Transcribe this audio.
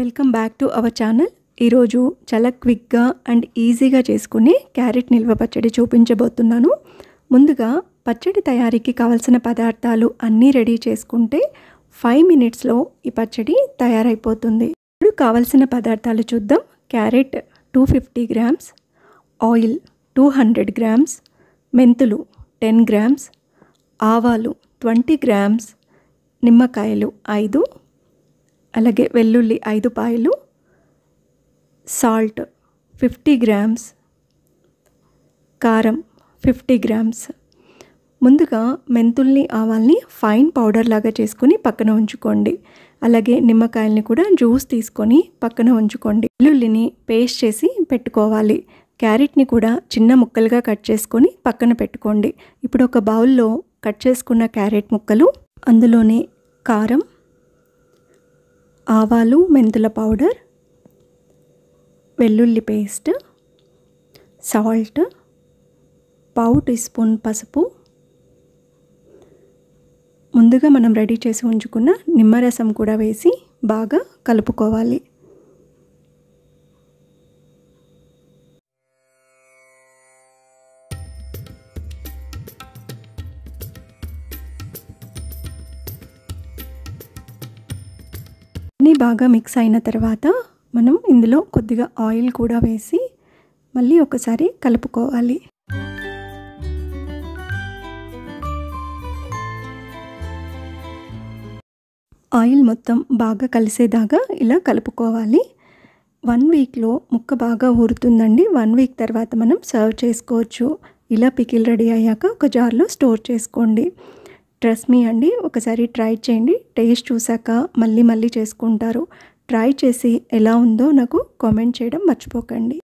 Welcome back to our channel. ఈరోజు చాలా క్విక్గా అండ్ ఈజీగా చేసుకునే క్యారెట్ నిల్వ పచ్చడి చూపించబోతున్నాను. ముందుగా పచ్చడి తయారీకి కావాల్సిన పదార్థాలు అన్నీ రెడీ చేసుకుంటే 5 మినిట్స్లో ఈ పచ్చడి తయారైపోతుంది. ఇప్పుడు కావాల్సిన పదార్థాలు చూద్దాం. క్యారెట్ 250 గ్రామ్స్, ఆయిల్ 200 గ్రామ్స్, మెంతులు 10 గ్రామ్స్, ఆవాలు 20 గ్రామ్స్, నిమ్మకాయలు 5, అలాగే వెల్లుల్లి 5 పాయలు, సాల్ట్ 50 గ్రామ్స్, కారం 50 గ్రామ్స్. ముందుగా మెంతుల్ని ఆవాల్ని ఫైన్ పౌడర్ లాగా చేసుకొని పక్కన ఉంచుకోండి. అలాగే నిమ్మకాయల్ని కూడా జ్యూస్ తీసుకొని పక్కన ఉంచుకోండి. వెల్లుల్లిని పేస్ట్ చేసి పెట్టుకోవాలి. క్యారెట్ని కూడా చిన్న ముక్కలుగా కట్ చేసుకొని పక్కన పెట్టుకోండి. ఇప్పుడు ఒక బౌల్లో కట్ చేసుకున్న క్యారెట్ ముక్కలు, అందులోనే కారం, ఆవాలు మెంతుల పౌడర్, వెల్లుల్లి పేస్ట్, సాల్ట్, పావు టీ స్పూన్ పసుపు, ముందుగా మనం రెడీ చేసి ఉంచుకున్న నిమ్మరసం కూడా వేసి బాగా కలుపుకోవాలి. అన్నీ బాగా మిక్స్ అయిన తర్వాత మనం ఇందులో కొద్దిగా ఆయిల్ కూడా వేసి మళ్ళీ ఒకసారి కలుపుకోవాలి. ఆయిల్ మొత్తం బాగా కలిసేదాకా ఇలా కలుపుకోవాలి. 1 వీక్లో ముక్క బాగా ఊరుతుందండి. 1 వీక్ తర్వాత మనం సర్వ్ చేసుకోవచ్చు. ఇలా పికిల్ రెడీ అయ్యాక ఒక జార్లో స్టోర్ చేసుకోండి. ట్రస్ట్ మీ అండి, ఒకసారి ట్రై చేయండి. టేస్ట్ చూసాక మళ్ళీ చేసుకుంటారు. ట్రై చేసి ఎలా ఉందో నాకు కామెంట్ చేయడం మర్చిపోకండి.